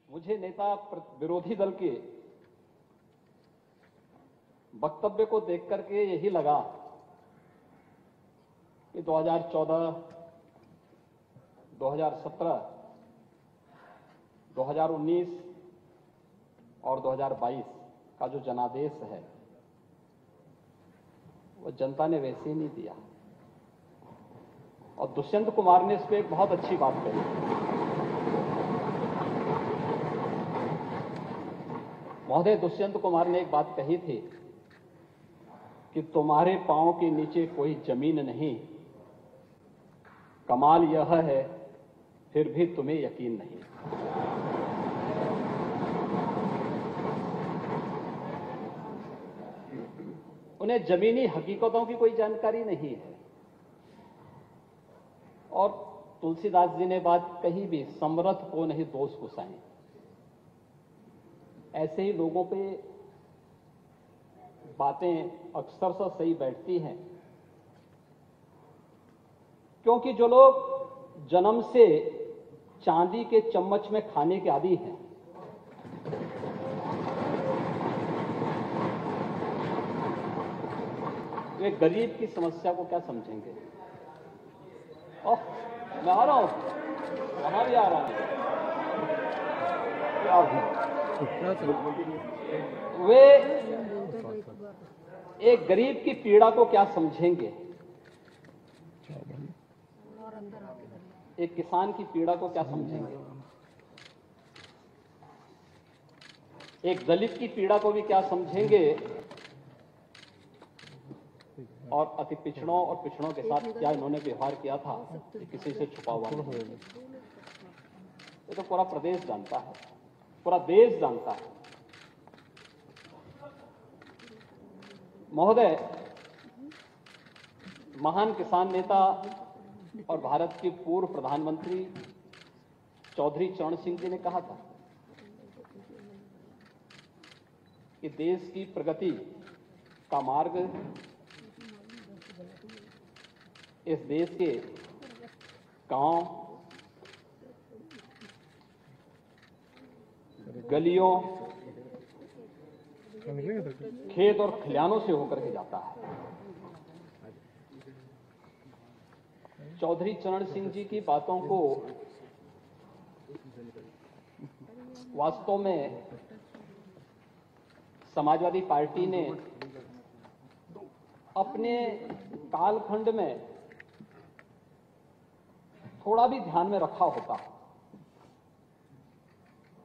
मुझे नेता विरोधी दल के वक्तव्य को देख करके यही लगा कि 2014, 2017, 2019 और 2022 का जो जनादेश है वो जनता ने वैसे ही नहीं दिया। और दुष्यंत कुमार ने इस पे एक बहुत अच्छी बात कही। महोदय, दुष्यंत कुमार ने एक बात कही थी कि तुम्हारे पांव के नीचे कोई जमीन नहीं, कमाल यह है फिर भी तुम्हें यकीन नहीं। उन्हें जमीनी हकीकतों की कोई जानकारी नहीं है। और तुलसीदास जी ने बात कही भी, समरथ को नहीं दोष गुसाएं। ऐसे ही लोगों पे बातें अक्सर से सही बैठती हैं, क्योंकि जो लोग जन्म से चांदी के चम्मच में खाने के आदी हैं, वे गरीब की समस्या को क्या समझेंगे। ओह, मैं आ रहा हूं, वहां भी आ रहा हूं। वे एक गरीब की पीड़ा को क्या समझेंगे, एक किसान की पीड़ा को क्या समझेंगे, एक दलित की पीड़ा को भी क्या समझेंगे, और अति पिछड़ों और पिछड़ों के साथ क्या इन्होंने व्यवहार किया था ये किसी से छुपा हुआ नहीं। ये तो पूरा प्रदेश जानता है, पूरा देश जानता है। महोदय, महान किसान नेता और भारत के पूर्व प्रधानमंत्री चौधरी चरण सिंह जी ने कहा था कि देश की प्रगति का मार्ग इस देश के गांव, गलियों, खेत और खलिहानों से होकर के जाता है। चौधरी चरण सिंह जी की बातों को वास्तव में समाजवादी पार्टी ने अपने कालखंड में थोड़ा भी ध्यान में रखा होता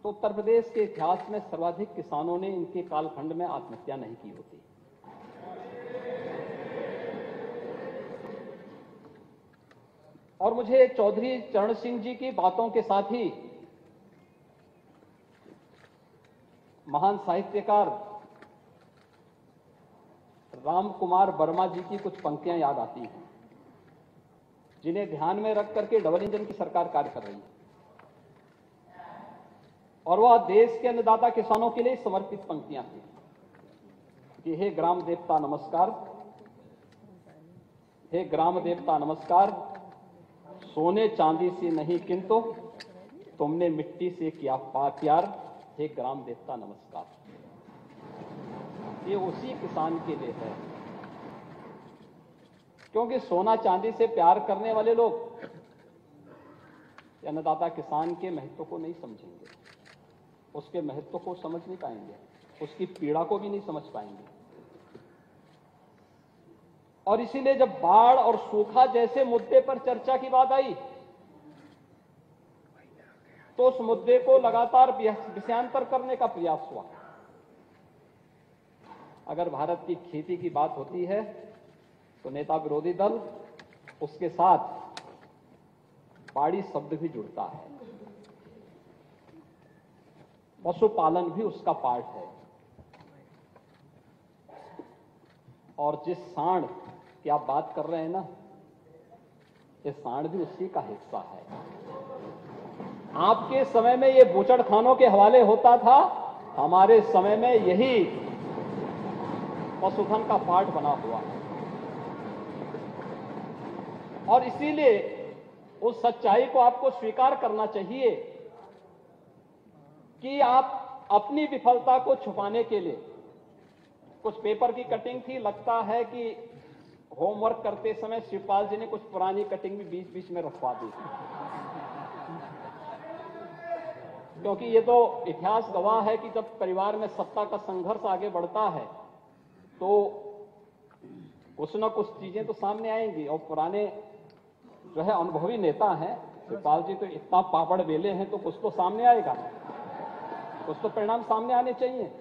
तो उत्तर प्रदेश के इतिहास में सर्वाधिक किसानों ने इनके कालखंड में आत्महत्या नहीं की होती। और मुझे चौधरी चरण सिंह जी की बातों के साथ ही महान साहित्यकार राम कुमार वर्मा जी की कुछ पंक्तियां याद आती हैं, जिन्हें ध्यान में रख करके डबल इंजन की सरकार कार्य कर रही है। और वह देश के अन्नदाता किसानों के लिए समर्पित पंक्तियां थी कि हे ग्राम देवता नमस्कार, हे ग्राम देवता नमस्कार, सोने चांदी से नहीं किंतु तुमने मिट्टी से किया प्यार, हे ग्राम देवता नमस्कार। ये उसी किसान के लिए है, क्योंकि सोना चांदी से प्यार करने वाले लोग अन्नदाता किसान के महत्व को नहीं समझेंगे, उसके महत्व को समझ नहीं पाएंगे, उसकी पीड़ा को भी नहीं समझ पाएंगे। और इसीलिए जब बाढ़ और सूखा जैसे मुद्दे पर चर्चा की बात आई तो उस मुद्दे को लगातार विषयांतर करने का प्रयास हुआ। अगर भारत की खेती की बात होती है तो नेता विरोधी दल उसके साथ बाड़ी शब्द भी जुड़ता है, पशुपालन भी उसका पार्ट है। और जिस सांड की आप बात कर रहे हैं ना, ये सांड भी उसी का हिस्सा है। आपके समय में ये बूचड़खानों के हवाले होता था, हमारे समय में यही पशुधन का पार्ट बना हुआ है। और इसीलिए उस सच्चाई को आपको स्वीकार करना चाहिए कि आप अपनी विफलता को छुपाने के लिए कुछ पेपर की कटिंग थी, लगता है कि होमवर्क करते समय शिवपाल जी ने कुछ पुरानी कटिंग भी बीच बीच में रखवा दी, क्योंकि ये तो इतिहास गवाह है कि जब परिवार में सत्ता का संघर्ष आगे बढ़ता है तो कुछ न कुछ चीजें तो सामने आएंगी। और पुराने जो है अनुभवी नेता हैं, शिवपाल जी तो इतना पापड़ बेले हैं, तो कुछ तो सामने आएगा, कुछ तो परिणाम सामने आने चाहिए।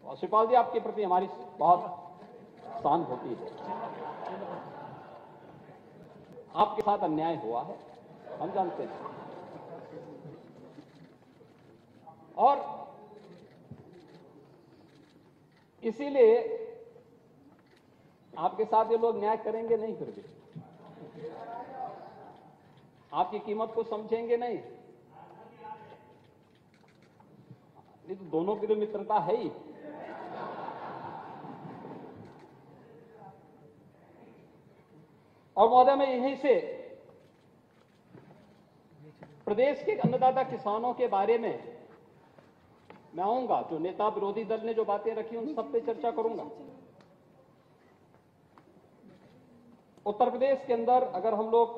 और शिवपाल जी, आपके प्रति हमारी बहुत सहानुभूति है। आपके साथ अन्याय हुआ है, हम जानते हैं, और इसीलिए आपके साथ ये लोग न्याय करेंगे नहीं, फिर भी आपकी कीमत को समझेंगे नहीं। ये तो दोनों की तो मित्रता है ही। और महोदय, मैं यहीं से प्रदेश के अन्नदाता किसानों के बारे में मैं आऊंगा। जो नेता विरोधी दल ने जो बातें रखी उन सब पे चर्चा करूंगा। उत्तर प्रदेश के अंदर अगर हम लोग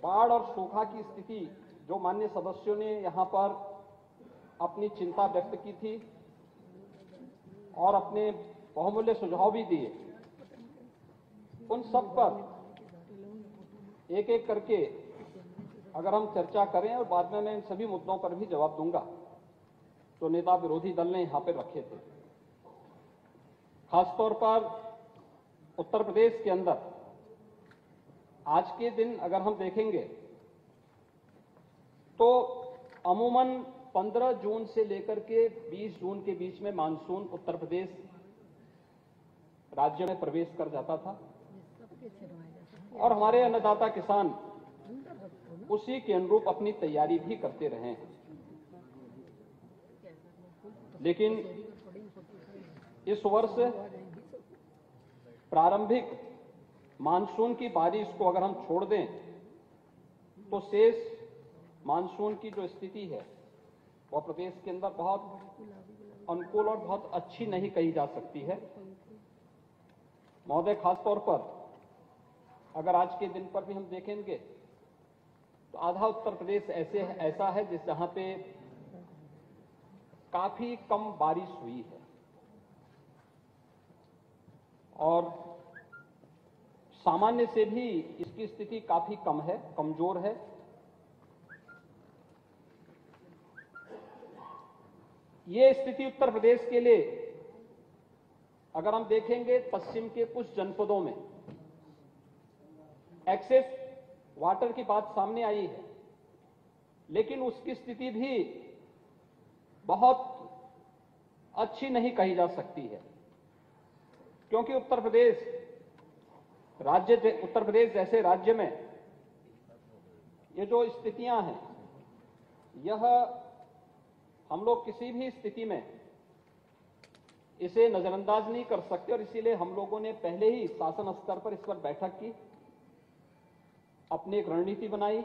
बाढ़ और सूखा की स्थिति, जो माननीय सदस्यों ने यहां पर अपनी चिंता व्यक्त की थी और अपने बहुमूल्य सुझाव भी दिए, उन सब पर एक एक करके अगर हम चर्चा करें और बाद में मैं इन सभी मुद्दों पर भी जवाब दूंगा जो नेता विरोधी दल ने यहां पर रखे थे। खासतौर पर उत्तर प्रदेश के अंदर आज के दिन अगर हम देखेंगे तो अमूमन 15 जून से लेकर के 20 जून के बीच में मानसून उत्तर प्रदेश राज्य में प्रवेश कर जाता था और हमारे अन्नदाता किसान उसी के अनुरूप अपनी तैयारी भी करते रहे हैं। लेकिन इस वर्ष प्रारंभिक मानसून की बारिश को अगर हम छोड़ दें तो शेष मानसून की जो स्थिति है वह प्रदेश के अंदर बहुत अनुकूल और बहुत अच्छी नहीं कही जा सकती है। महोदय, खासतौर पर अगर आज के दिन पर भी हम देखेंगे तो आधा उत्तर प्रदेश ऐसा है जहां पे काफी कम बारिश हुई है और सामान्य से भी इसकी स्थिति काफी कम है, कमजोर है। ये स्थिति उत्तर प्रदेश के लिए अगर हम देखेंगे पश्चिम के कुछ जनपदों में एक्सेस वाटर की बात सामने आई है, लेकिन उसकी स्थिति भी बहुत अच्छी नहीं कही जा सकती है, क्योंकि उत्तर प्रदेश जैसे राज्य में ये जो स्थितियां हैं, यह हम लोग किसी भी स्थिति में इसे नजरअंदाज नहीं कर सकते और इसीलिए हम लोगों ने पहले ही शासन स्तर पर इस पर बैठक की, अपनी एक रणनीति बनाई।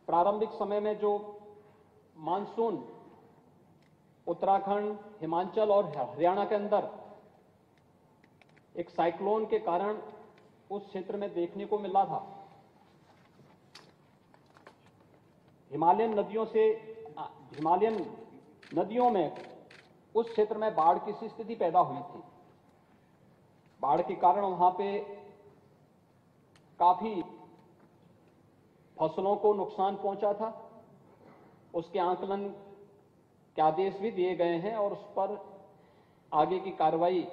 प्रारंभिक समय में जो मानसून उत्तराखंड, हिमाचल और हरियाणा के अंदर एक साइक्लोन के कारण उस क्षेत्र में देखने को मिला था, हिमालयन नदियों में उस क्षेत्र में बाढ़ की सी स्थिति पैदा हुई थी। बाढ़ के कारण वहां पे काफी फसलों को नुकसान पहुंचा था। उसके आकलन के आदेश भी दिए गए हैं और उस पर आगे की कार्रवाई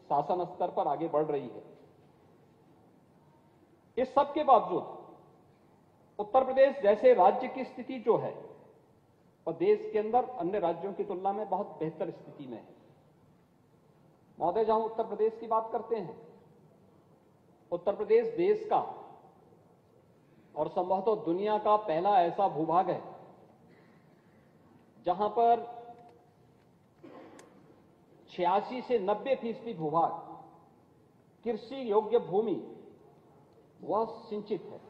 शासन स्तर पर आगे बढ़ रही है। इस सब के बावजूद उत्तर प्रदेश जैसे राज्य की स्थिति जो है और देश के अंदर अन्य राज्यों की तुलना में बहुत बेहतर स्थिति में है। महोदय, जहां उत्तर प्रदेश की बात करते हैं, उत्तर प्रदेश देश का और संभवतः दुनिया का पहला ऐसा भूभाग है जहां पर 86 से 90% भूभाग कृषि योग्य भूमि वह सिंचित है।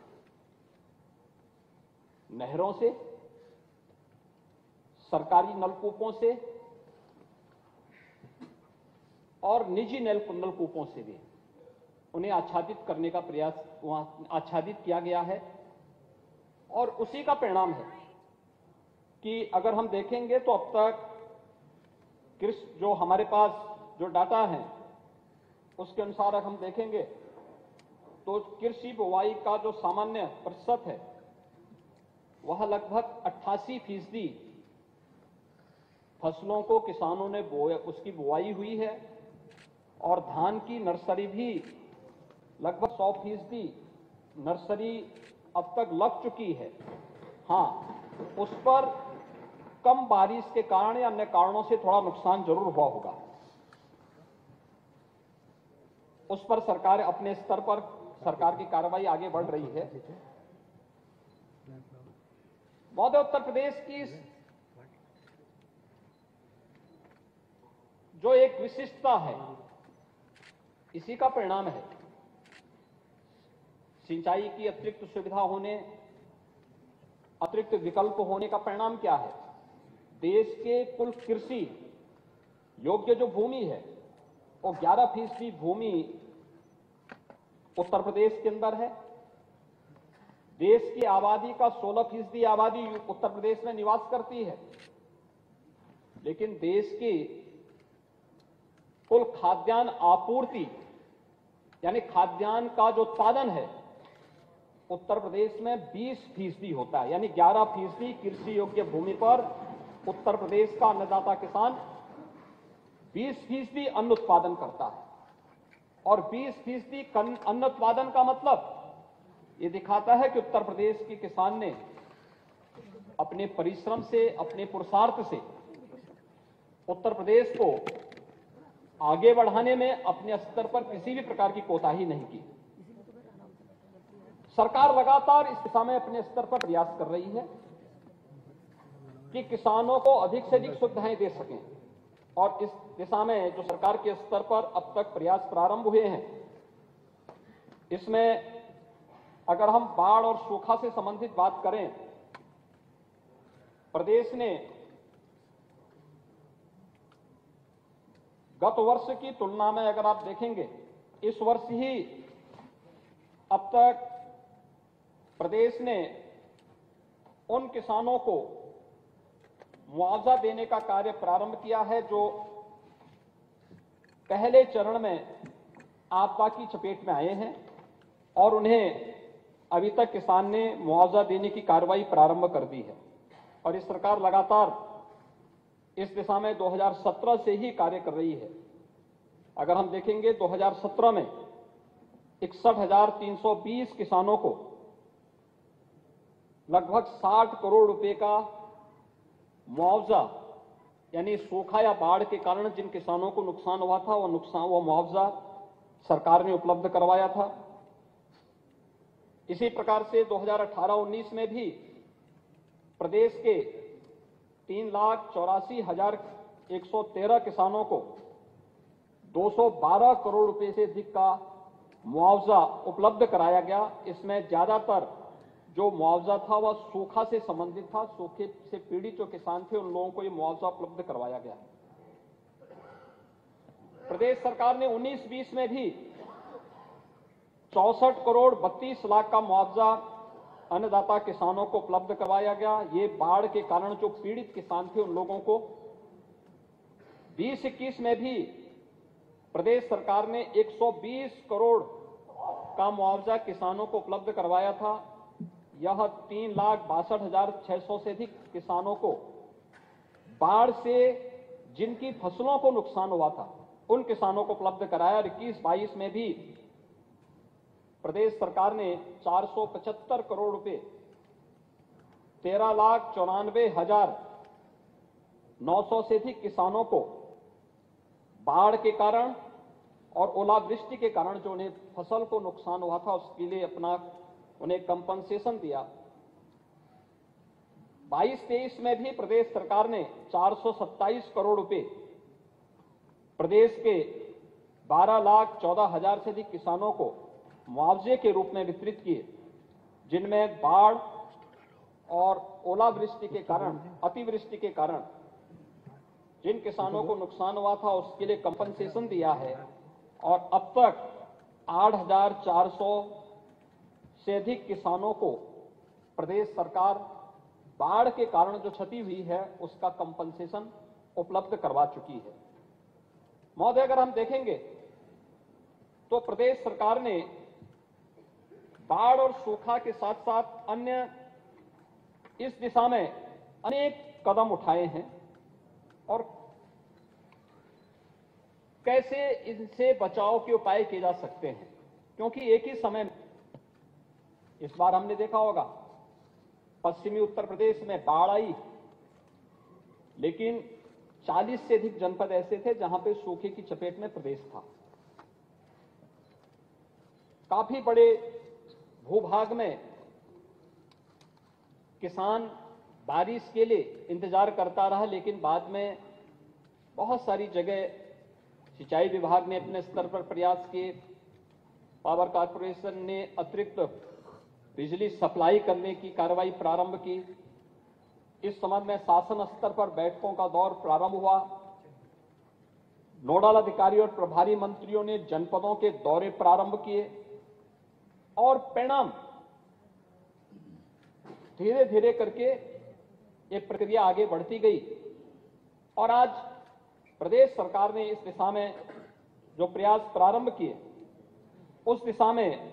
नहरों से, सरकारी नलकूपों से और निजी नलकूपों से भी उन्हें आच्छादित करने का प्रयास वहां आच्छादित किया गया है। और उसी का परिणाम है कि अगर हम देखेंगे तो अब तक कृषि जो हमारे पास जो डाटा है उसके अनुसार अगर हम देखेंगे तो कृषि बुवाई का जो सामान्य प्रतिशत है वह लगभग 88% फसलों को किसानों ने उसकी बुवाई हुई है और धान की नर्सरी भी लगभग 100% नर्सरी अब तक लग चुकी है। हाँ, उस पर कम बारिश के कारण या अन्य कारणों से थोड़ा नुकसान जरूर हुआ होगा। उस पर सरकार अपने स्तर पर सरकार की कार्रवाई आगे बढ़ रही है। महोदय, उत्तर प्रदेश की जो एक विशिष्टता है इसी का परिणाम है। सिंचाई की अतिरिक्त सुविधा होने, अतिरिक्त विकल्प होने का परिणाम क्या है? देश के कुल कृषि योग्य जो भूमि है वो 11% भूमि उत्तर प्रदेश के अंदर है। देश की आबादी का 16% आबादी उत्तर प्रदेश में निवास करती है, लेकिन देश की कुल खाद्यान्न आपूर्ति यानी खाद्यान्न का जो उत्पादन है उत्तर प्रदेश में 20% होता है। यानी 11% कृषि योग्य भूमि पर उत्तर प्रदेश का अन्नदाता किसान 20% अन्न उत्पादन करता है। और 20% अन्न उत्पादन का मतलब ये दिखाता है कि उत्तर प्रदेश के किसान ने अपने परिश्रम से, अपने पुरुषार्थ से उत्तर प्रदेश को आगे बढ़ाने में अपने स्तर पर किसी भी प्रकार की कोताही नहीं की। सरकार लगातार इस दिशा में अपने स्तर पर प्रयास कर रही है कि किसानों को अधिक से अधिक सुविधाएं दे सकें। और इस दिशा में जो सरकार के स्तर पर अब तक प्रयास प्रारंभ हुए हैं, इसमें अगर हम बाढ़ और सूखा से संबंधित बात करें, प्रदेश ने गत वर्ष की तुलना में अगर आप देखेंगे, इस वर्ष ही अब तक प्रदेश ने उन किसानों को मुआवजा देने का कार्य प्रारंभ किया है जो पहले चरण में आपदा की चपेट में आए हैं और उन्हें अभी तक किसान ने मुआवजा देने की कार्रवाई प्रारंभ कर दी है। और इस सरकार लगातार इस दिशा में 2017 से ही कार्य कर रही है। अगर हम देखेंगे 2017 में 61,320 किसानों को लगभग 60 करोड़ रुपए का मुआवजा यानी सूखा या बाढ़ के कारण जिन किसानों को नुकसान हुआ था वो मुआवजा सरकार ने उपलब्ध करवाया था। इसी प्रकार से 2018-19 में भी प्रदेश के 3,84,113 किसानों को 212 करोड़ रुपए से अधिक का मुआवजा उपलब्ध कराया गया। इसमें ज्यादातर जो मुआवजा था वह सूखा से संबंधित था। सूखे से पीड़ित जो किसान थे उन लोगों को यह मुआवजा उपलब्ध करवाया गया। प्रदेश सरकार ने 19-20 में भी 64 करोड़ 32 लाख का मुआवजा अन्नदाता किसानों को उपलब्ध करवाया गया। ये बाढ़ के कारण जो पीड़ित किसान थे उन लोगों को। 20-21 में भी प्रदेश सरकार ने 120 करोड़ का मुआवजा किसानों को उपलब्ध करवाया था। यह 3,62,600 से अधिक किसानों को बाढ़ से जिनकी फसलों को नुकसान हुआ था उन किसानों को उपलब्ध कराया। 21-22 में भी प्रदेश सरकार ने 475 करोड़ रुपए 13,94,900 से अधिक किसानों को बाढ़ के कारण और ओलावृष्टि के कारण जो उन्हें फसल को नुकसान हुआ था उसके लिए उन्हें कंपनसेशन दिया। 22-23 में भी प्रदेश सरकार ने 427 करोड़ रुपए प्रदेश के 12,14,000 से अधिक किसानों को मुआवजे के रूप में वितरित किए, जिनमें बाढ़ और ओलावृष्टि के कारण, अतिवृष्टि के कारण जिन किसानों को नुकसान हुआ था उसके लिए कंपनसेशन दिया है और अब तक 8,400 से अधिक किसानों को प्रदेश सरकार बाढ़ के कारण जो क्षति हुई है उसका कंपनसेशन उपलब्ध करवा चुकी है। महोदय, अगर हम देखेंगे तो प्रदेश सरकार ने बाढ़ और सूखा के साथ साथ अन्य इस दिशा में अनेक कदम उठाए हैं और कैसे इनसे बचाव के उपाय किए जा सकते हैं, क्योंकि एक ही समय में इस बार हमने देखा होगा पश्चिमी उत्तर प्रदेश में बाढ़ आई, लेकिन 40 से अधिक जनपद ऐसे थे जहां पे सूखे की चपेट में प्रदेश था। काफी बड़े भूभाग में किसान बारिश के लिए इंतजार करता रहा, लेकिन बाद में बहुत सारी जगह सिंचाई विभाग ने अपने स्तर पर प्रयास किए, पावर कॉर्पोरेशन ने अतिरिक्त बिजली सप्लाई करने की कार्रवाई प्रारंभ की। इस संबंध में शासन स्तर पर बैठकों का दौर प्रारंभ हुआ। नोडल अधिकारी और प्रभारी मंत्रियों ने जनपदों के दौरे प्रारंभ किए और परिणाम धीरे धीरे करके ये प्रक्रिया आगे बढ़ती गई और आज प्रदेश सरकार ने इस दिशा में जो प्रयास प्रारंभ किए, उस दिशा में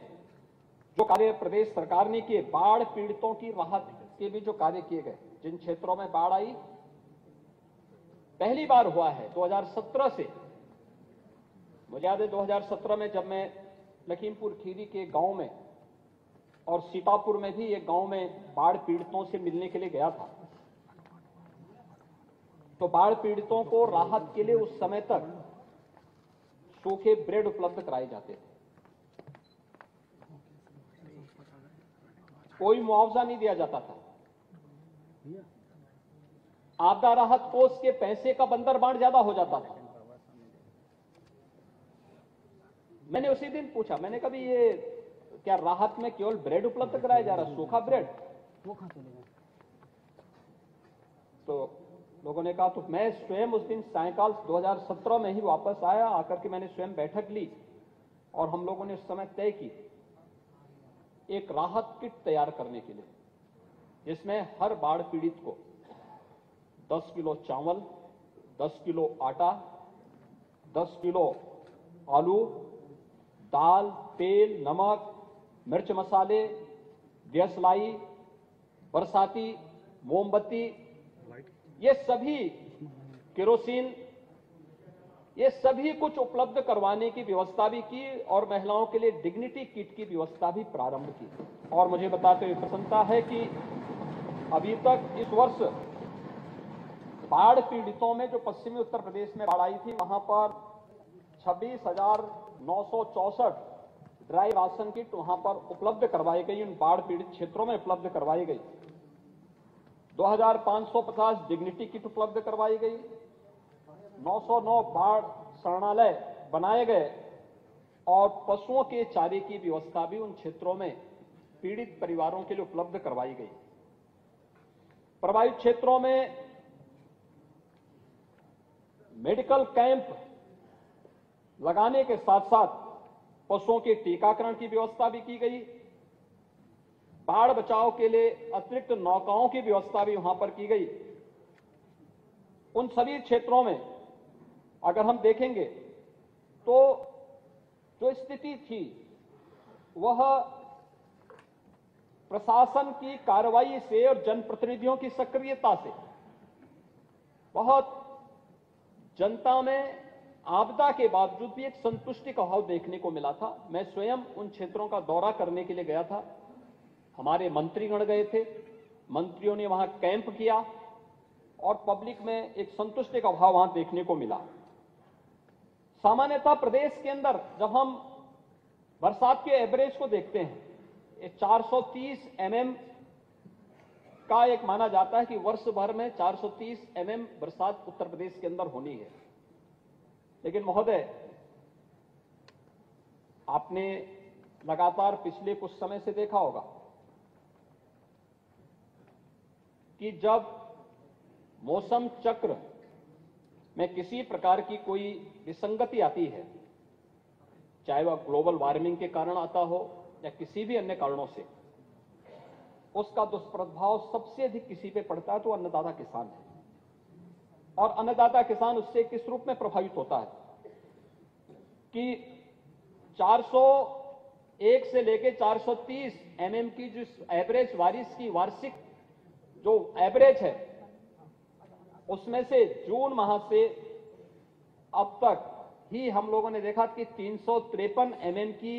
जो कार्य प्रदेश सरकार ने किए, बाढ़ पीड़ितों की राहत के भी जो कार्य किए गए, जिन क्षेत्रों में बाढ़ आई, पहली बार हुआ है 2017 से। मुझे याद है 2017 में जब मैं लखीमपुर खीरी के गांव में और सीतापुर में भी एक गांव में बाढ़ पीड़ितों से मिलने के लिए गया था, तो बाढ़ पीड़ितों को राहत के लिए उस समय तक सूखे ब्रेड उपलब्ध कराए जाते थे। कोई मुआवजा नहीं दिया जाता था। आपदा राहत कोष के पैसे का बंदर बांट ज्यादा हो जाता था। मैंने उसी दिन पूछा, मैंने कभी ये क्या राहत में केवल ब्रेड उपलब्ध कराया जा रहा, सूखा ब्रेड? तो लोगों ने कहा, तो मैं स्वयं उस दिन सायकाल 2017 में ही वापस आया, आकर के मैंने स्वयं बैठक ली और हम लोगों ने उस समय तय की एक राहत किट तैयार करने के लिए, जिसमें हर बाढ़ पीड़ित को 10 किलो चावल, 10 किलो आटा, 10 किलो आलू, दाल, तेल, नमक, मिर्च मसाले, गैस लाई, बरसाती, मोमबत्ती, ये सभी, केरोसिन, ये सभी कुछ उपलब्ध करवाने की व्यवस्था भी की और महिलाओं के लिए डिग्निटी किट की व्यवस्था भी प्रारंभ की। और मुझे बताते हुए प्रसन्नता है कि अभी तक इस वर्ष बाढ़ पीड़ितों में जो पश्चिमी उत्तर प्रदेश में बाढ़ आई थी, वहां पर 26,964 ड्राई राशन किट वहां पर उपलब्ध करवाई गई, उन बाढ़ पीड़ित क्षेत्रों में उपलब्ध करवाई गई। 2,550 डिग्निटी किट उपलब्ध करवाई गई। 909 बाढ़ शरणालय बनाए गए और पशुओं के चारे की व्यवस्था भी उन क्षेत्रों में पीड़ित परिवारों के लिए उपलब्ध करवाई गई। प्रभावित क्षेत्रों में मेडिकल कैंप लगाने के साथ साथ पशुओं के टीकाकरण की व्यवस्था भी की गई। बाढ़ बचाव के लिए अतिरिक्त नौकाओं की व्यवस्था भी वहां पर की गई। उन सभी क्षेत्रों में अगर हम देखेंगे तो जो स्थिति थी वह प्रशासन की कार्रवाई से और जनप्रतिनिधियों की सक्रियता से बहुत जनता में आपदा के बावजूद भी एक संतुष्टि का भाव देखने को मिला था। मैं स्वयं उन क्षेत्रों का दौरा करने के लिए गया था, हमारे मंत्रीगण गए थे, मंत्रियों ने वहां कैंप किया और पब्लिक में एक संतुष्टि का भाव वहां देखने को मिला। सामान्यतः प्रदेश के अंदर जब हम बरसात के एवरेज को देखते हैं, 430 mm का एक माना जाता है कि वर्ष भर में 430 mm बरसात उत्तर प्रदेश के अंदर होनी है। लेकिन महोदय, आपने लगातार पिछले कुछ समय से देखा होगा कि जब मौसम चक्र में किसी प्रकार की कोई विसंगति आती है, चाहे वह ग्लोबल वार्मिंग के कारण आता हो या किसी भी अन्य कारणों से, उसका दुष्प्रभाव सबसे अधिक किसी पे पड़ता है तो अन्नदाता किसान है। और अन्नदाता किसान उससे किस रूप में प्रभावित होता है कि 401 से लेकर 430 mm की जो एवरेज बारिश की वार्षिक जो एवरेज है, उसमें से जून माह से अब तक ही हम लोगों ने देखा कि 353 mm की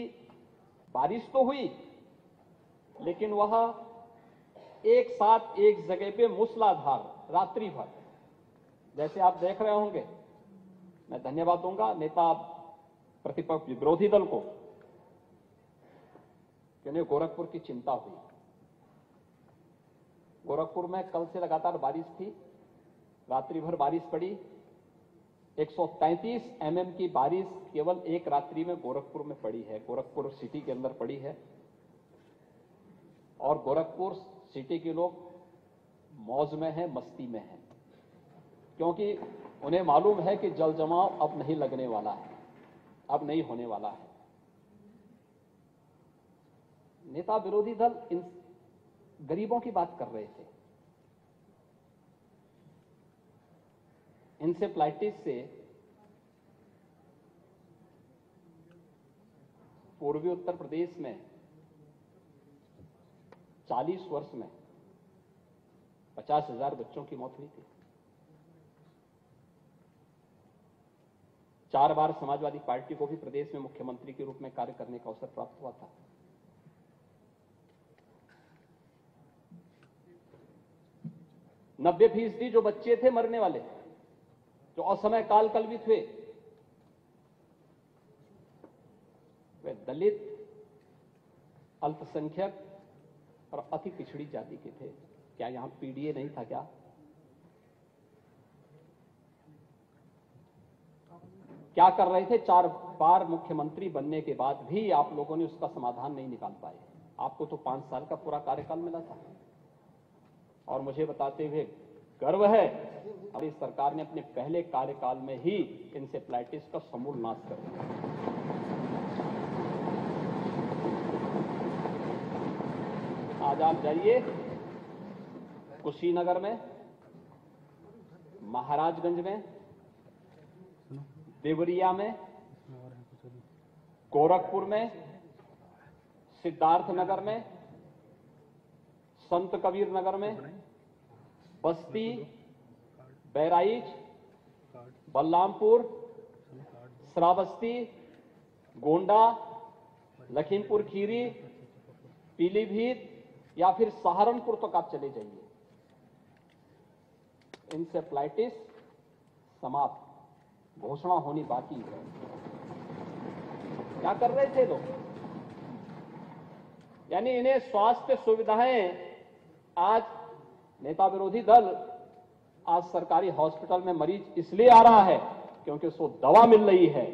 बारिश तो हुई, लेकिन वह एक साथ एक जगह पे मूसलाधार रात्रि भर, जैसे आप देख रहे होंगे। मैं धन्यवाद दूंगा नेता प्रतिपक्ष विरोधी दल को कि उन्हें गोरखपुर की चिंता हुई। गोरखपुर में कल से लगातार बारिश थी, रात्रि भर बारिश पड़ी। 133 mm की बारिश केवल एक रात्रि में गोरखपुर में पड़ी है, गोरखपुर सिटी के अंदर पड़ी है। और गोरखपुर सिटी के लोग मौज में हैं, मस्ती में हैं, क्योंकि उन्हें मालूम है कि जल जमाव अब नहीं लगने वाला है, अब नहीं होने वाला है। नेता विरोधी दल इन गरीबों की बात कर रहे थे। इंसेफ्लाइटिस से पूर्वी उत्तर प्रदेश में 40 वर्ष में 50,000 बच्चों की मौत हुई थी। 4 बार समाजवादी पार्टी को भी प्रदेश में मुख्यमंत्री के रूप में कार्य करने का अवसर प्राप्त हुआ था। नब्बे फीसदी जो बच्चे थे मरने वाले, जो असमय काल कल्पित हुए, वे दलित, अल्पसंख्यक और अति पिछड़ी जाति के थे। क्या यहां पीडीए नहीं था क्या? क्या कर रहे थे? 4 बार मुख्यमंत्री बनने के बाद भी आप लोगों ने उसका समाधान नहीं निकाल पाए। आपको तो 5 साल का पूरा कार्यकाल मिला था। और मुझे बताते हुए गर्व है, हमारी सरकार ने अपने पहले कार्यकाल में ही इंसेफ्लाइटिस का समूल नाश कर दिया। आज आप जाइए कुशीनगर में, महाराजगंज में, देवरिया में, गोरखपुर में, सिद्धार्थनगर में, संत कबीर नगर में, बस्ती, बहराइच, बलरामपुर, श्रावस्ती, गोंडा, लखीमपुर खीरी, पीलीभीत या फिर सहारनपुर तक आप चले जाइए, इंसेफ्लाइटिस समाप्त, घोषणा होनी बाकी है। क्या कर रहे थे लोग? यानी इन्हें स्वास्थ्य सुविधाएं, आज नेता विरोधी दल आज सरकारी हॉस्पिटल में मरीज इसलिए आ रहा है क्योंकि उसको दवा मिल रही है,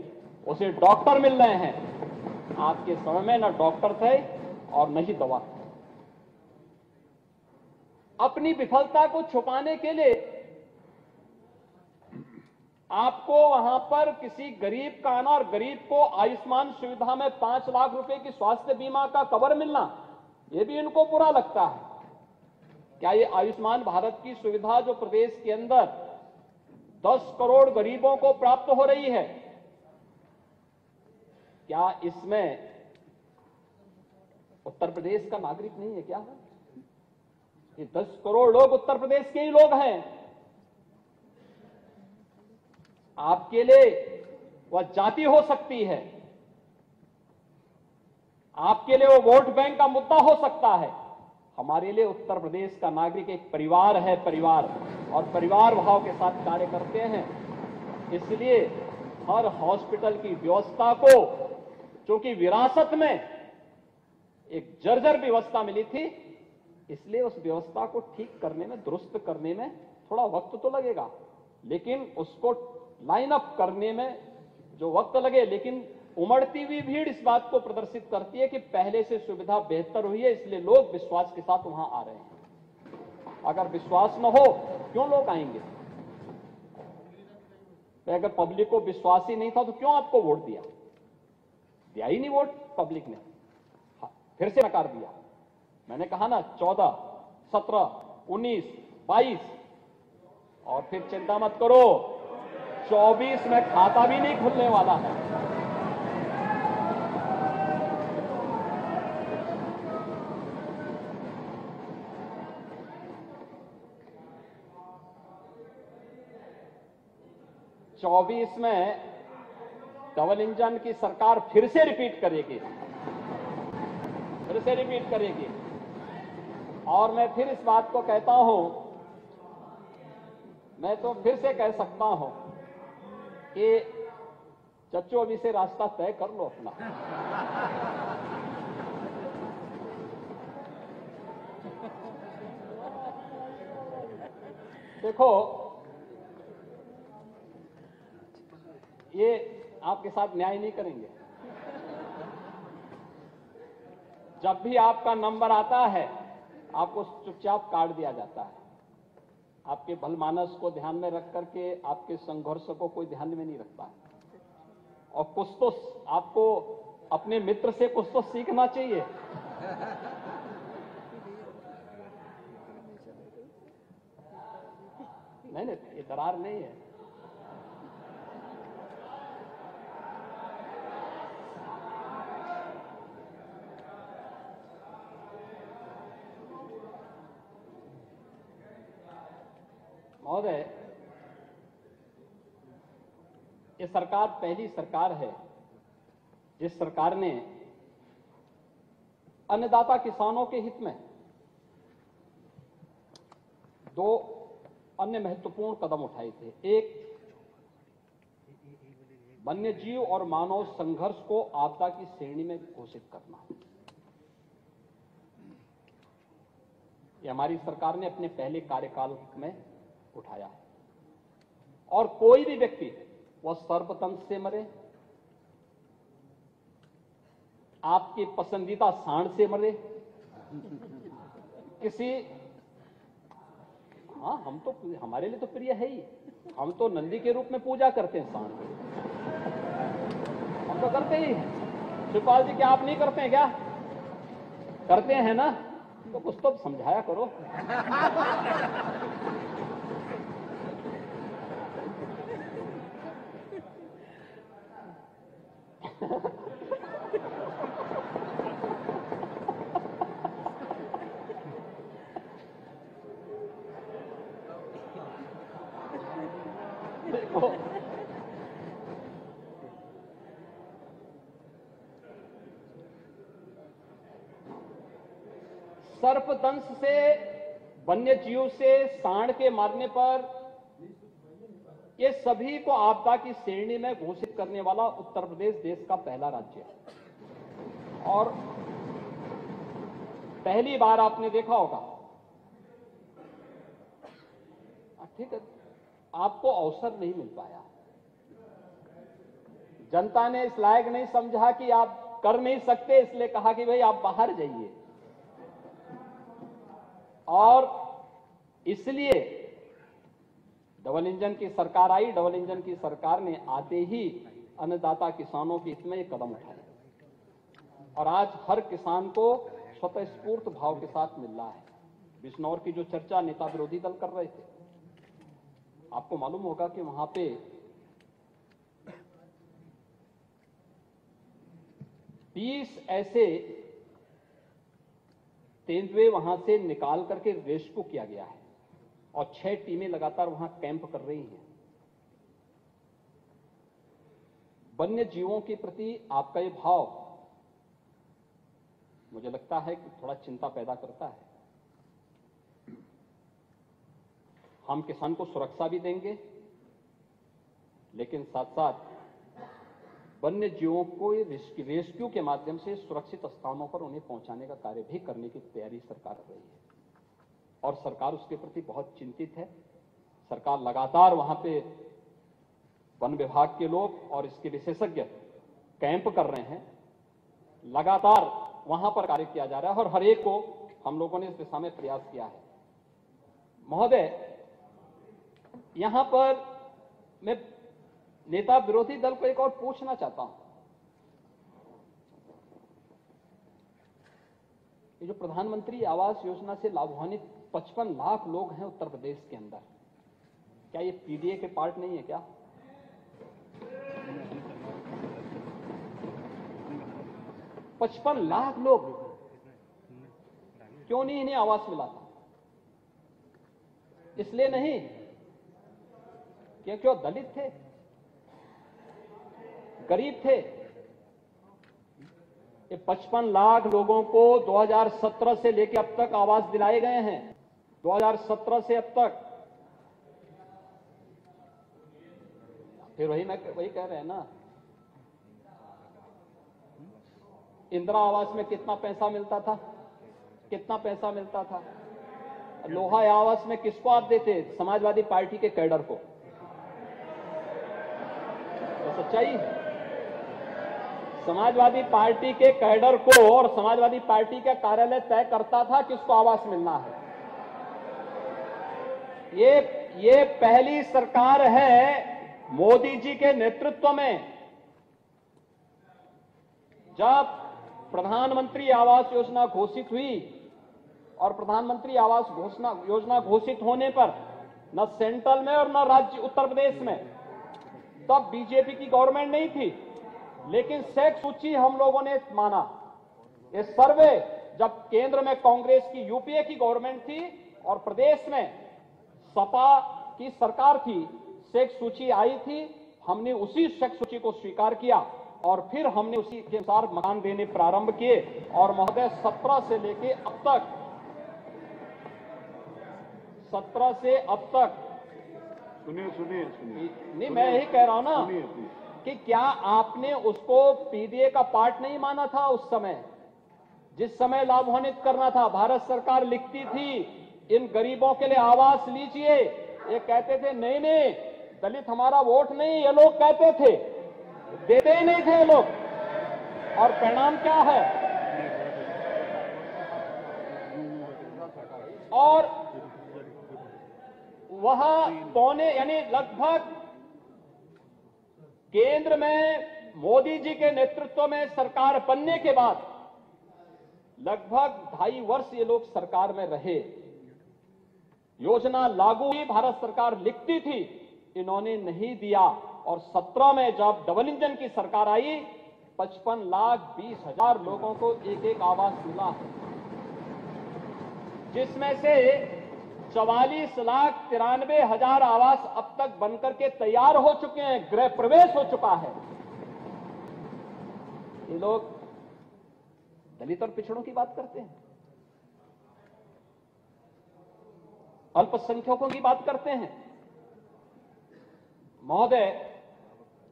उसे डॉक्टर मिल रहे हैं। आपके समय में न डॉक्टर थे और न ही दवा। अपनी विफलता को छुपाने के लिए आपको वहां पर किसी गरीब का आना और गरीब को आयुष्मान सुविधा में 5 लाख रुपए की स्वास्थ्य बीमा का कवर मिलना, यह भी इनको बुरा लगता है। क्या ये आयुष्मान भारत की सुविधा जो प्रदेश के अंदर 10 करोड़ गरीबों को प्राप्त हो रही है, क्या इसमें उत्तर प्रदेश का नागरिक नहीं है क्या? ये 10 करोड़ लोग उत्तर प्रदेश के ही लोग हैं। आपके लिए वह जाति हो सकती है, आपके लिए वो वोट बैंक का मुद्दा हो सकता है। हमारे लिए उत्तर प्रदेश का नागरिक एक परिवार है, परिवार, और परिवार भाव के साथ कार्य करते हैं। इसलिए हर हॉस्पिटल की व्यवस्था को, चूंकि विरासत में एक जर्जर व्यवस्था मिली थी, इसलिए उस व्यवस्था को ठीक करने में, दुरुस्त करने में थोड़ा वक्त तो लगेगा, लेकिन उसको लाइन अप करने में जो वक्त लगे, लेकिन उमड़ती हुई भीड़ इस बात को प्रदर्शित करती है कि पहले से सुविधा बेहतर हुई है, इसलिए लोग विश्वास के साथ वहां आ रहे हैं। अगर विश्वास न हो क्यों लोग आएंगे? तो अगर पब्लिक को विश्वास ही नहीं था तो क्यों आपको वोट दिया? दिया ही नहीं वोट पब्लिक ने, फिर से नकार दिया। मैंने कहा ना 14, 17, 19, 22 और फिर चिंता मत करो 24 में खाता भी नहीं खुलने वाला है। चौबीस में डबल इंजन की सरकार फिर से रिपीट करेगी, और मैं फिर इस बात को कहता हूं, मैं तो फिर से कह सकता हूं कि चच्चो अभी से रास्ता तय कर लो अपना। देखो ये आपके साथ न्याय नहीं करेंगे। जब भी आपका नंबर आता है आपको चुपचाप काट दिया जाता है। आपके भलमानस को ध्यान में रख करके आपके संघर्ष को कोई ध्यान में नहीं रखता है। और कुछ तो आपको अपने मित्र से कुछ तो सीखना चाहिए। नहीं, ये दरार नहीं है। महोदय, ये सरकार पहली सरकार है जिस सरकार ने अन्नदाता किसानों के हित में दो अन्य महत्वपूर्ण कदम उठाए थे। एक, वन्यजीव और मानव संघर्ष को आपदा की श्रेणी में घोषित करना। ये हमारी सरकार ने अपने पहले कार्यकाल में उठाया है। और कोई भी व्यक्ति वह सर्पदंश से मरे, आपके पसंदीदा सांड से मरे, किसी, हाँ हम तो, हमारे लिए तो प्रिय है ही, हम तो नंदी के रूप में पूजा करते हैं सांड की, हम तो करते ही हैं। शिवपाल जी क्या आप नहीं करते हैं क्या? करते हैं ना, तो कुछ तो समझाया करो। देखो, सर्पदंश से, वन्य जीव से, सांड के मारने पर, ये सभी को आपदा की श्रेणी में घोषित करने वाला उत्तर प्रदेश देश का पहला राज्य है। और पहली बार आपने देखा होगा, ठीक है, आपको अवसर नहीं मिल पाया, जनता ने इस लायक नहीं समझा कि आप कर नहीं सकते, इसलिए कहा कि भाई आप बाहर जाइए। और इसलिए डबल इंजन की सरकार आई। डबल इंजन की सरकार ने आते ही अन्नदाता किसानों के हित में एक कदम उठाया और आज हर किसान को स्वतःस्फूर्त भाव के साथ मिल रहा है। बिजनौर की जो चर्चा नेता विरोधी दल कर रहे थे, आपको मालूम होगा कि वहां पे 20 ऐसे तेंदुए वहां से निकाल करके रेस्क्यू किया गया है और 6 टीमें लगातार वहां कैंप कर रही हैं। वन्य जीवों के प्रति आपका ये भाव मुझे लगता है कि थोड़ा चिंता पैदा करता है। हम किसान को सुरक्षा भी देंगे, लेकिन साथ साथ वन्य जीवों को रेस्क्यू के माध्यम से सुरक्षित स्थानों पर उन्हें पहुंचाने का कार्य भी करने की तैयारी सरकार कर रही है और सरकार उसके प्रति बहुत चिंतित है। सरकार लगातार वहां पे वन विभाग के लोग और इसके विशेषज्ञ कैंप कर रहे हैं, लगातार वहां पर कार्य किया जा रहा है और हर एक को हम लोगों ने इस दिशा में प्रयास किया है। महोदय, यहां पर मैं नेता विरोधी दल को एक और पूछना चाहता हूं। ये जो प्रधानमंत्री आवास योजना से लाभान्वित 55 लाख लोग हैं उत्तर प्रदेश के अंदर, क्या ये पीडीए के पार्ट नहीं है क्या? पचपन लाख लोग, क्यों नहीं इन्हें आवास मिला था? इसलिए नहीं कि क्यों दलित थे, गरीब थे। ये 55 लाख लोगों को 2017 से लेकर अब तक आवास दिलाए गए हैं। 2017 से अब तक। फिर वही कह रहे हैं ना, इंदिरा आवास में कितना पैसा मिलता था? कितना पैसा मिलता था? लोहा आवास में किसको आप देते? समाजवादी पार्टी के कैडर को। तो सच्चाई है, समाजवादी पार्टी के कैडर को, और समाजवादी पार्टी का कार्यालय तय करता था किसको आवास मिलना है। ये पहली सरकार है मोदी जी के नेतृत्व में, जब प्रधानमंत्री आवास योजना घोषित हुई, और प्रधानमंत्री आवास योजना घोषित होने पर न सेंट्रल में और न राज्य उत्तर प्रदेश में तब बीजेपी की गवर्नमेंट नहीं थी, लेकिन शेख सूची हम लोगों ने माना। ये सर्वे जब केंद्र में कांग्रेस की यूपीए की गवर्नमेंट थी और प्रदेश में सपा की सरकार थी, शेख सूची आई थी, हमने उसी शेख सूची को स्वीकार किया और फिर हमने उसी के अनुसार मकान देने प्रारंभ किए। और महोदय 17 से लेके अब तक, 17 से अब तक, सुनिए नहीं मैं यही कह रहा हूं ना कि क्या आपने उसको पीडीए का पार्ट नहीं माना था? उस समय जिस समय लाभान्वित करना था, भारत सरकार लिखती थी इन गरीबों के लिए आवास लीजिए, ये कहते थे नहीं नहीं दलित हमारा वोट नहीं, ये लोग कहते थे, देते ही नहीं थे ये लोग। और परिणाम क्या है? और वह पौने यानी लगभग केंद्र में मोदी जी के नेतृत्व में सरकार बनने के बाद लगभग 2.5 वर्ष ये लोग सरकार में रहे। योजना लागू हुई, भारत सरकार लिखती थी, इन्होंने नहीं दिया। और 17 में जब डबल इंजन की सरकार आई, 55,20,000 लोगों को एक एक आवास मिला, जिसमें से 44,93,000 आवास अब तक बनकर के तैयार हो चुके हैं, गृह प्रवेश हो चुका है। ये लोग दलित और पिछड़ों की बात करते हैं, अल्पसंख्यकों की बात करते हैं महोदय।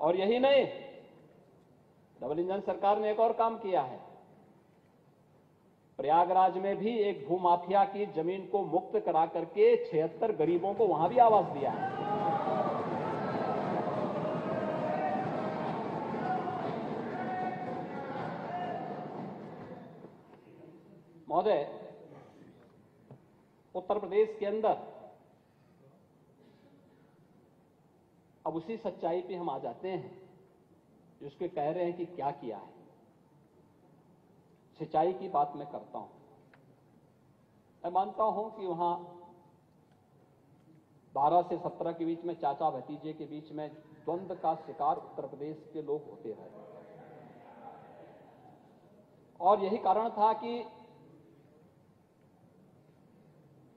और यही नहीं, डबल इंजन सरकार ने एक और काम किया है। प्रयागराज में भी एक भूमाफिया की जमीन को मुक्त करा करके 76 गरीबों को वहां भी आवास दिया है। महोदय, उत्तर प्रदेश के अंदर अब उसी सच्चाई पे हम आ जाते हैं जिसके कह रहे हैं कि क्या किया है। सिंचाई की बात मैं करता हूं। मैं मानता हूं कि वहां 12 से 17 के बीच में, चाचा भतीजे के बीच में द्वंद्व का शिकार उत्तर प्रदेश के लोग होते रहे। और यही कारण था कि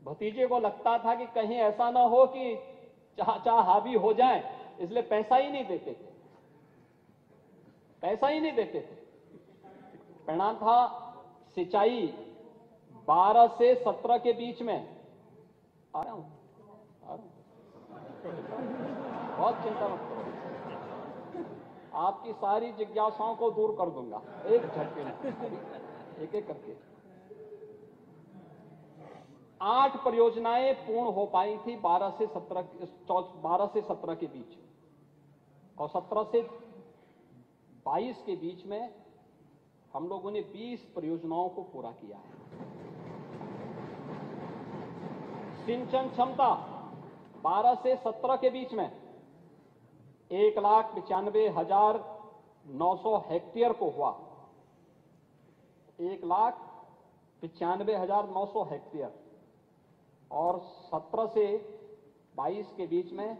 भतीजे को लगता था कि कहीं ऐसा ना हो कि चाचा हावी हो जाए, इसलिए पैसा ही नहीं देते थे, पैसा ही नहीं देते थे। परिणाम था सिंचाई 12 से 17 के बीच में। आ रहा हूं बहुत चिंता मत करो, आपकी सारी जिज्ञासाओं को दूर कर दूंगा एक झटके में, एक एक करके। 8 परियोजनाएं पूर्ण हो पाई थी 12 से 17 के बीच, और 17 से 22 के बीच में हम लोगों ने 20 परियोजनाओं को पूरा किया है। सिंचन क्षमता 12 से 17 के बीच में 1,95,900 हेक्टेयर को हुआ। 1,95,900 हेक्टेयर और 17 से 22 के बीच में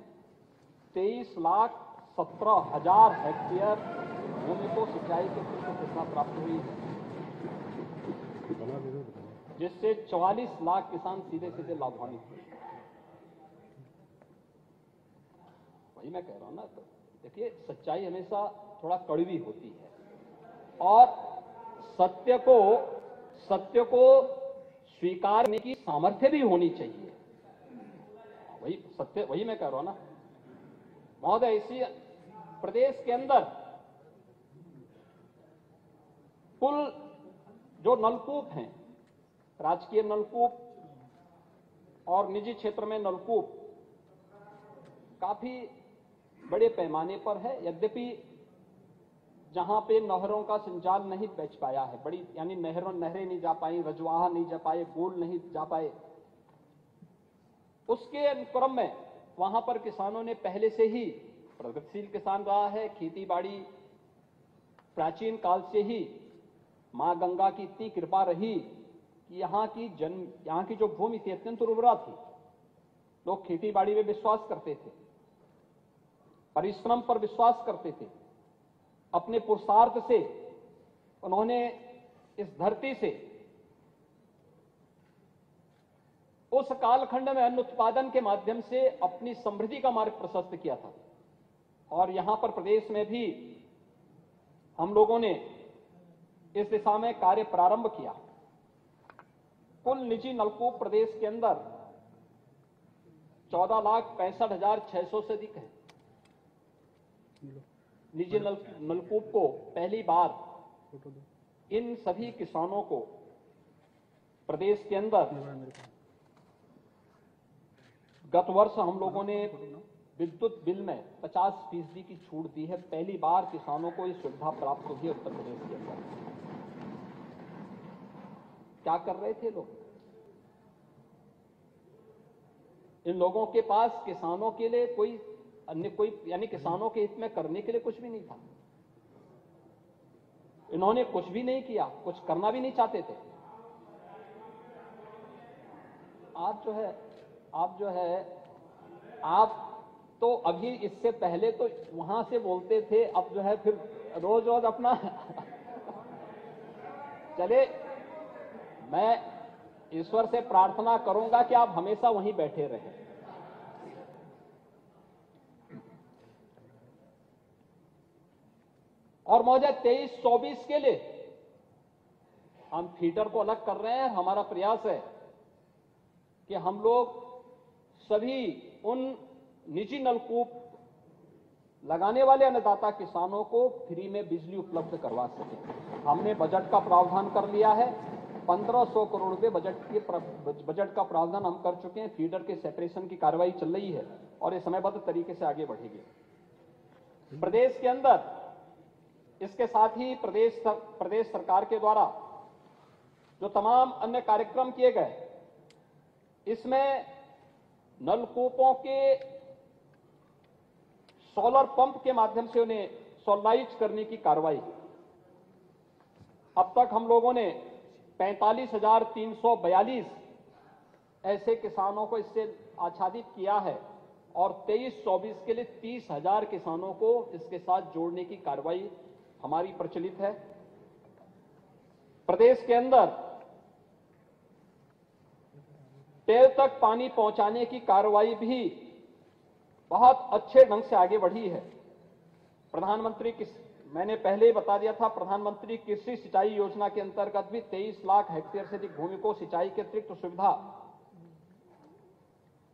23,17,000 हेक्टेयर भूमि को सिंचाई के सुविधा प्राप्त हुई है, जिससे 44 लाख किसान सीधे सीधे लाभान्वित हुए। वही मैं कह रहा हूं ना, तो देखिए सच्चाई हमेशा थोड़ा कड़वी होती है और सत्य को स्वीकार करने की सामर्थ्य भी होनी चाहिए। वही मैं कह रहा हूं ना महोदय। इसी प्रदेश के अंदर कुल जो नलकूप हैं, राजकीय नलकूप और निजी क्षेत्र में नलकूप काफी बड़े पैमाने पर है। यद्यपि जहां पे नहरों का संचाल नहीं बच पाया है, बड़ी यानी नहरें नहीं जा पाई, रजवाहा नहीं जा पाए, गोल नहीं जा पाए, उसके अनुक्रम में वहां पर किसानों ने पहले से ही, प्रगतिशील किसान रहा है, खेती बाड़ी प्राचीन काल से ही मां गंगा की इतनी कृपा रही कि यहाँ की जो भूमि थी अत्यंत उर्वरा थी। लोग खेती बाड़ी में विश्वास करते थे, परिश्रम पर विश्वास करते थे। अपने पुरुषार्थ से उन्होंने इस धरती से उस कालखंड में अन्न उत्पादन के माध्यम से अपनी समृद्धि का मार्ग प्रशस्त किया था। और यहां पर प्रदेश में भी हम लोगों ने इस दिशा में कार्य प्रारंभ किया। कुल निजी नलकूप प्रदेश के अंदर 14,65,600 से अधिक है। निजी नलकूप को पहली बार इन सभी किसानों को प्रदेश के अंदर गत वर्ष हम लोगों ने विद्युत बिल में 50% की छूट दी है। पहली बार किसानों को ये सुविधा प्राप्त हुई है उत्तर प्रदेश के अंदर। क्या कर रहे थे लोग? इन लोगों के पास किसानों के लिए कोई यानी किसानों के हित में करने के लिए कुछ भी नहीं था। इन्होंने कुछ भी नहीं किया, कुछ करना भी नहीं चाहते थे। आप तो अभी इससे पहले तो वहां से बोलते थे, अब जो है फिर रोज रोज अपना चले। मैं ईश्वर से प्रार्थना करूंगा कि आप हमेशा वहीं बैठे रहें। और मौजूद 23-24 के लिए हम फीडर को अलग कर रहे हैं। हमारा प्रयास है कि हम लोग सभी उन निजी नलकूप लगाने वाले अन्नदाता किसानों को फ्री में बिजली उपलब्ध करवा सकें। हमने बजट का प्रावधान कर लिया है। 1500 करोड़ रुपए बजट का प्रावधान हम कर चुके हैं। फीडर के सेपरेशन की कार्रवाई चल रही है और ये समयबद्ध तरीके से आगे बढ़ेगी। प्रदेश के अंदर इसके साथ ही प्रदेश सरकार के द्वारा जो तमाम अन्य कार्यक्रम किए गए, इसमें नलकूपों के सोलर पंप के माध्यम से उन्हें सोलराइज करने की कार्रवाई। अब तक हम लोगों ने 45,342 ऐसे किसानों को इससे आच्छादित किया है और 23-24 के लिए 30,000 किसानों को इसके साथ जोड़ने की कार्रवाई हमारी प्रचलित है। प्रदेश के अंदर टेल तक पानी पहुंचाने की कार्रवाई भी बहुत अच्छे ढंग से आगे बढ़ी है। मैंने पहले ही बता दिया था, प्रधानमंत्री कृषि सिंचाई योजना के अंतर्गत भी 23 लाख हेक्टेयर से अधिक भूमि को सिंचाई के अतिरिक्त सुविधा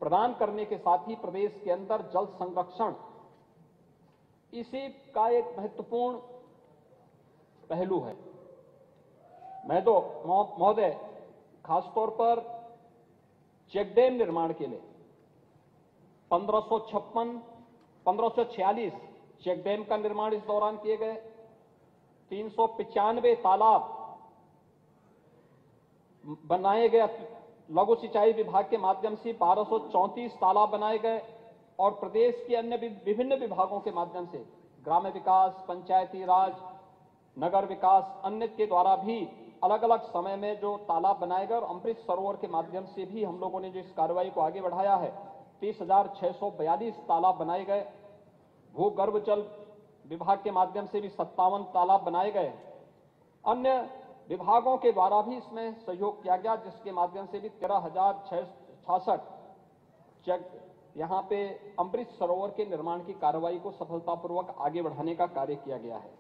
प्रदान करने के साथ ही प्रदेश के अंदर जल संरक्षण इसी का एक महत्वपूर्ण पहलू है। मैं तो महोदय खासतौर पर चेक डैम निर्माण के लिए 1546 चेक डैम का निर्माण इस दौरान किए गए। 395 तालाब बनाए गए लघु सिंचाई विभाग के माध्यम से 1234 तालाब बनाए गए और प्रदेश के अन्य विभिन्न विभागों के माध्यम से ग्राम्य विकास, पंचायती राज, नगर विकास, अन्य के द्वारा भी अलग अलग समय में जो तालाब बनाए गए और अमृत सरोवर के माध्यम से भी हम लोगों ने जो इस कार्रवाई को आगे बढ़ाया है, 30,642 तालाब बनाए गए। भूगर्भ जल विभाग के माध्यम से भी 57 तालाब बनाए गए। अन्य विभागों के द्वारा भी इसमें सहयोग किया गया, जिसके माध्यम से भी 13,666 यहां पे अमृत सरोवर के निर्माण की कार्रवाई को सफलतापूर्वक आगे बढ़ाने का कार्य किया गया है।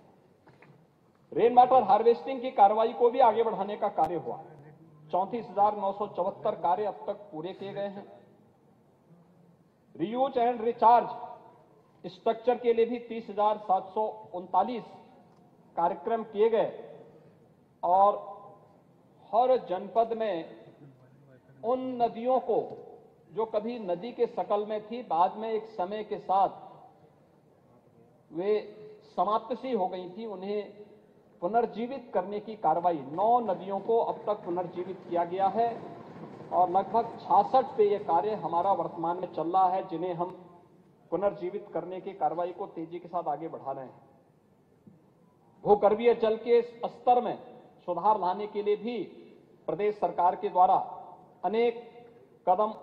रेन वाटर हार्वेस्टिंग की कार्रवाई को भी आगे बढ़ाने का कार्य हुआ। 34,974 कार्य अब तक पूरे किए गए हैं। रीयूज एंड रिचार्ज स्ट्रक्चर के लिए भी 30,739 कार्यक्रम किए गए और हर जनपद में उन नदियों को जो कभी नदी के शकल में थी, बाद में एक समय के साथ वे समाप्त सी हो गई थी, उन्हें पुनर्जीवित करने की कार्रवाई 9 नदियों को अब तक पुनर्जीवित किया गया है और लगभग 66 पे यह कार्य हमारा वर्तमान में चल रहा है, जिन्हें हम पुनर्जीवित करने की कार्रवाई को तेजी के साथ आगे बढ़ा रहे हैं। भूगर्भीय जल के स्तर में सुधार लाने के लिए भी प्रदेश सरकार के द्वारा अनेक कदम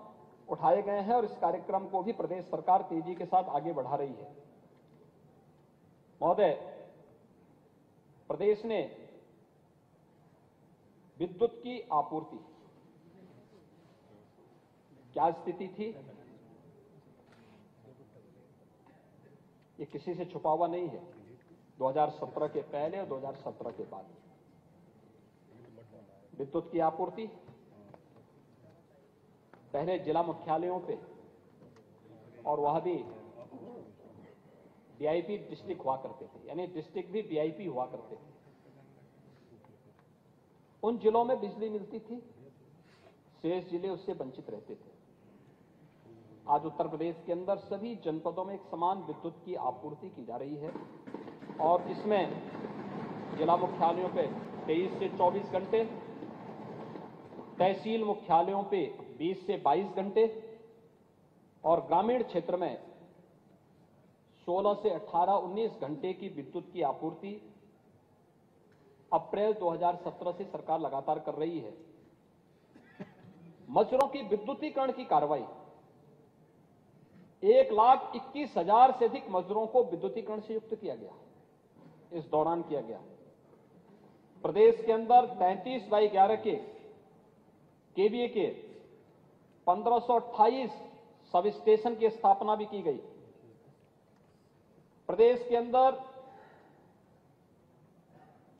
उठाए गए हैं और इस कार्यक्रम को भी प्रदेश सरकार तेजी के साथ आगे बढ़ा रही है। महोदय, प्रदेश ने विद्युत की आपूर्ति क्या स्थिति थी, ये किसी से छुपा हुआ नहीं है। 2017 के पहले और 2017 के बाद विद्युत की आपूर्ति पहले जिला मुख्यालयों पे और वह भी वीआईपी डिस्ट्रिक्ट हुआ करते थे, यानी डिस्ट्रिक्ट भी वीआईपी हुआ करते थे। उन जिलों में बिजली मिलती थी, शेष जिले उससे वंचित रहते थे। आज उत्तर प्रदेश के अंदर सभी जनपदों में एक समान विद्युत की आपूर्ति की जा रही है और इसमें जिला मुख्यालयों पे 23 से 24 घंटे, तहसील मुख्यालयों पे 20 से 22 घंटे और ग्रामीण क्षेत्र में 16 से 18-19 घंटे की विद्युत की आपूर्ति अप्रैल 2017 से सरकार लगातार कर रही है। मजदूरों की विद्युतीकरण की कार्रवाई 1,21,000 से अधिक मजदूरों को विद्युतीकरण से युक्त किया गया, इस दौरान किया गया। प्रदेश के अंदर 33/11 के केवीए के 1528 सब स्टेशन की स्थापना भी की गई। प्रदेश के अंदर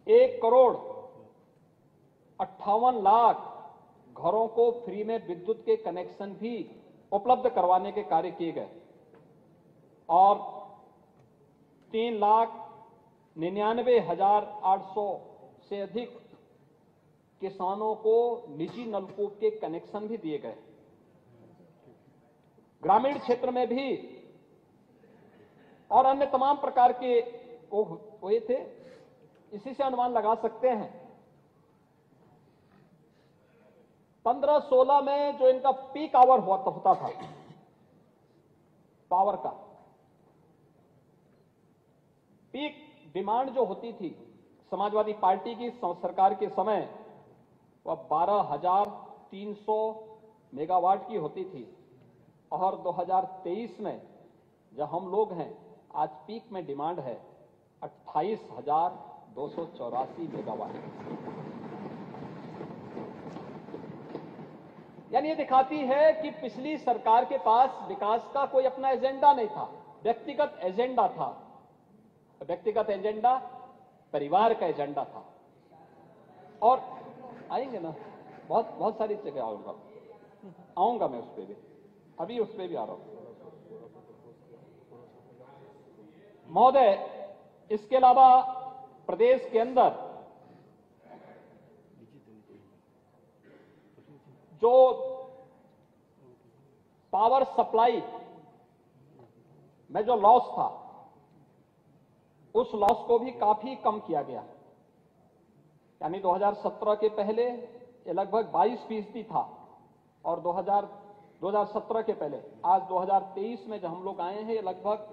1,58,00,000 घरों को फ्री में विद्युत के कनेक्शन भी उपलब्ध करवाने के कार्य किए गए और 3,99,800 से अधिक किसानों को निजी नलकूप के कनेक्शन भी दिए गए। ग्रामीण क्षेत्र में भी और अन्य तमाम प्रकार के हुए थे। इसी से अनुमान लगा सकते हैं 15-16 में जो इनका पीक आवर होता था पावर का, पीक डिमांड जो होती थी समाजवादी पार्टी की सरकार के समय, वह 12,300 मेगावाट की होती थी और 2023 में जब हम लोग हैं, आज पीक में डिमांड है 28,284 मेगावाट। यानी ये दिखाती है कि पिछली सरकार के पास विकास का कोई अपना एजेंडा नहीं था, व्यक्तिगत एजेंडा था। व्यक्तिगत एजेंडा परिवार का एजेंडा था। और आएंगे ना, बहुत सारी जगह आऊंगा मैं उस पर भी, अभी उस पर भी आ रहा हूं महोदय। इसके अलावा प्रदेश के अंदर जो पावर सप्लाई में जो लॉस था, उस लॉस को भी काफी कम किया गया। यानी 2017 के पहले ये लगभग 22% था और 2017 के पहले आज 2023 में जब हम लोग आए हैं, ये लगभग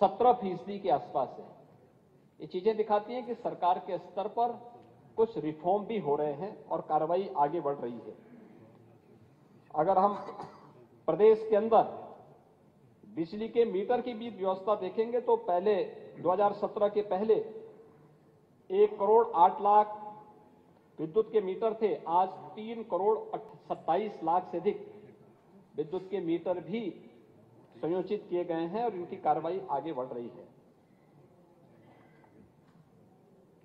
17% के आसपास है। ये चीजें दिखाती हैं कि सरकार के स्तर पर कुछ रिफॉर्म भी हो रहे हैं और कार्रवाई आगे बढ़ रही है। अगर हम प्रदेश के अंदर बिजली के मीटर की भी व्यवस्था देखेंगे तो पहले 2017 के पहले 1 करोड़ 8 लाख विद्युत के मीटर थे। आज 3 करोड़ 27 लाख से अधिक विद्युत के मीटर भी संयोजित किए गए हैं और इनकी कार्रवाई आगे बढ़ रही है।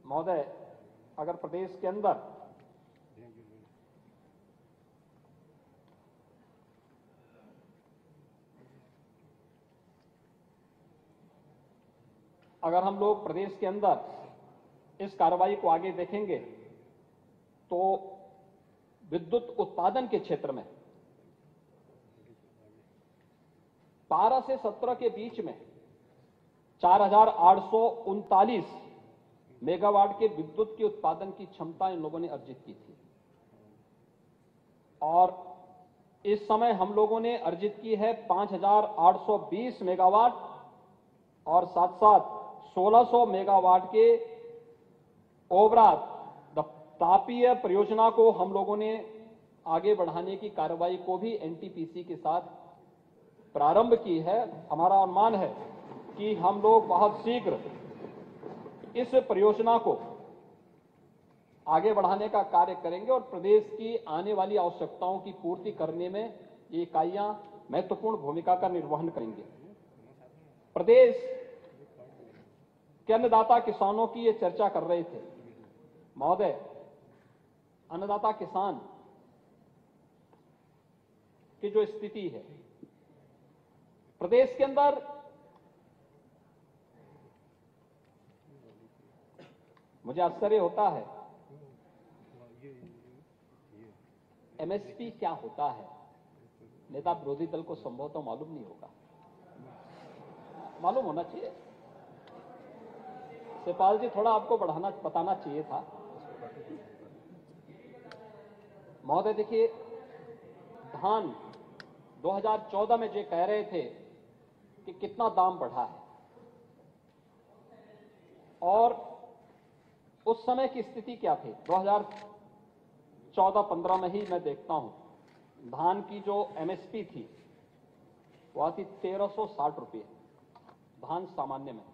महोदय, अगर प्रदेश के अंदर हम लोग प्रदेश के अंदर इस कार्रवाई को आगे देखेंगे तो विद्युत उत्पादन के क्षेत्र में 12 से 17 के बीच में 4,839 मेगावाट के विद्युत के उत्पादन की क्षमता इन लोगों ने अर्जित की थी और इस समय हम लोगों ने अर्जित की है 5,820 मेगावाट और साथ साथ 1,600 मेगावाट के ओवरऑल तापीय परियोजना को हम लोगों ने आगे बढ़ाने की कार्रवाई को भी एनटीपीसी के साथ प्रारंभ की है। हमारा अनुमान है कि हम लोग बहुत शीघ्र इस परियोजना को आगे बढ़ाने का कार्य करेंगे और प्रदेश की आने वाली आवश्यकताओं की पूर्ति करने में ये इकाइयां महत्वपूर्ण भूमिका का निर्वहन करेंगे। प्रदेश के अन्नदाता किसानों की ये चर्चा कर रहे थे। महोदय, अन्नदाता किसान की जो स्थिति है प्रदेश के अंदर, मुझे आश्चर्य होता है एमएसपी क्या होता है। नेता विरोधी दल को संभवतः मालूम नहीं होगा, मालूम होना चाहिए। शिवपाल जी, थोड़ा आपको बताना चाहिए था। महोदय देखिए, धान 2014 में जो कह रहे थे कि कितना दाम बढ़ा है और उस समय की स्थिति क्या थी 2014-15 में ही मैं देखता हूं, धान की जो एमएसपी थी वह थी 1360 रुपये धान सामान्य में।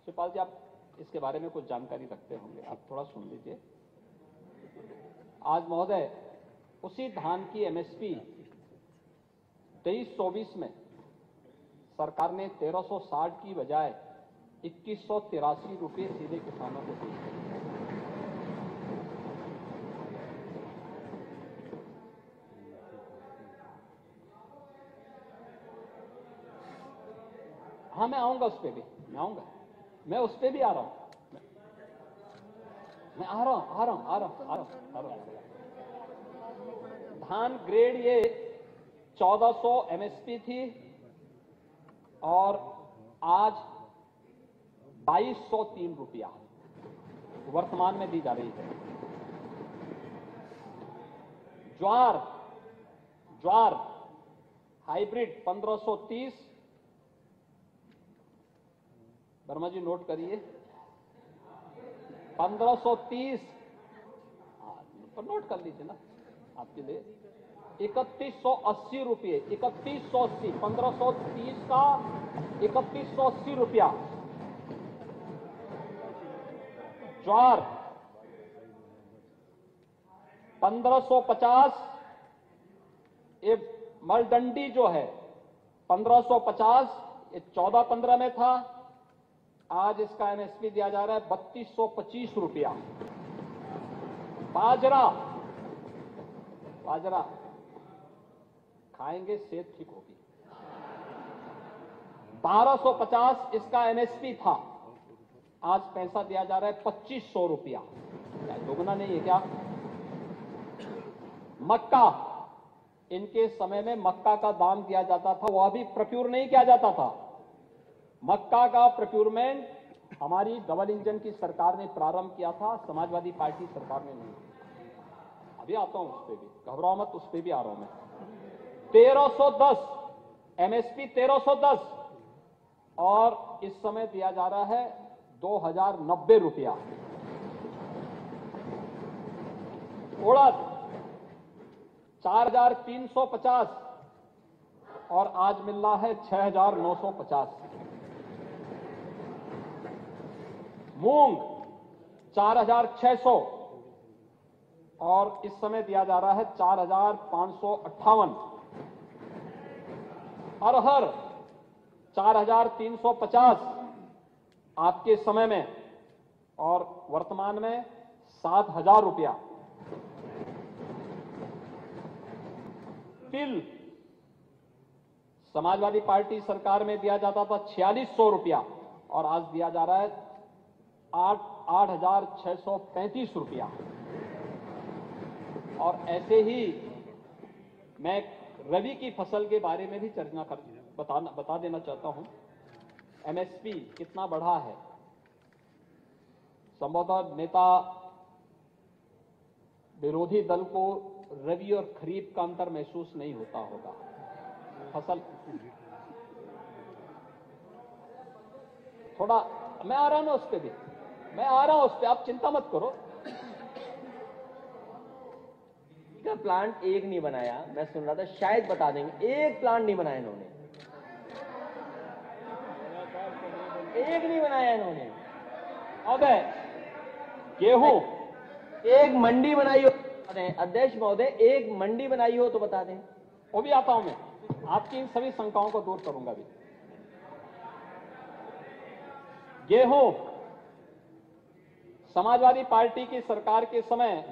शिवपाल जी, आप इसके बारे में कुछ जानकारी रखते होंगे, आप थोड़ा सुन लीजिए। आज महोदय उसी धान की एमएसपी 23-24 में सरकार ने 1360 की बजाय 2183 रुपये सीधे किसानों को दी। हाँ, मैं आऊंगा उस पर भी, मैं उस पर भी आ रहा हूं, मैं आ रहा हूं। धान ग्रेड ये 1400 एमएसपी थी और आज 2203 रुपया वर्तमान में दी जा रही है। ज्वार हाइब्रिड 1530, वर्मा जी नोट करिए, 1530, नोट कर लीजिए ना आपके लिए, 3180 रुपये, 3180, 1530 का 3180 रुपया। ज्वार 1550, ये मलडंडी जो है 1550, ये 14-15 में था, आज इसका एमएसपी दिया जा रहा है 3225 रुपया। बाजरा खाएंगे सेहत ठीक होगी। 1250 इसका एमएसपी था, आज पैसा दिया जा रहा है 2500 रुपया। क्या दोगुना नहीं है क्या? मक्का, इनके समय में मक्का का दाम दिया जाता था, वह भी प्रोक्योर नहीं किया जाता था। मक्का का प्रोक्योरमेंट हमारी डबल इंजन की सरकार ने प्रारंभ किया था, समाजवादी पार्टी सरकार ने नहीं। अभी आता हूं उस पर भी, घबराओ मत, उस पर भी आ रहा हूं मैं। 1310 एमएसपी 1310 और इस समय दिया जा रहा है 2090 रुपया। उड़द 4350 और आज मिल रहा है 6950। मूंग 4600 और इस समय दिया जा रहा है 4558। अरहर 4350 आपके समय में और वर्तमान में 7000 रुपया। तिल समाजवादी पार्टी सरकार में दिया जाता था 4600 रुपया और आज दिया जा रहा है 8635 रुपया। और ऐसे ही मैं रबी की फसल के बारे में भी बता देना चाहता हूं। एमएसपी कितना बढ़ा है, संभवतः नेता विरोधी दल को रबी और खरीफ का अंतर महसूस नहीं होता होगा। फसल थोड़ा, मैं आ रहा हूं ना उस पर भी, मैं आ रहा हूं उस पर, आप चिंता मत करो। का प्लांट एक नहीं बनाया, मैं सुन रहा था शायद बता देंगे, एक प्लांट नहीं बनाया इन्होंने, एक नहीं बनाया इन्होंने। अबे गेहूं एक मंडी बनाई हो अध्यक्ष महोदय, एक मंडी बनाई हो तो बता दें। वो भी आता हूं मैं, आपकी इन सभी शंकाओं को दूर करूंगा भी। गेहूं समाजवादी पार्टी की सरकार के समय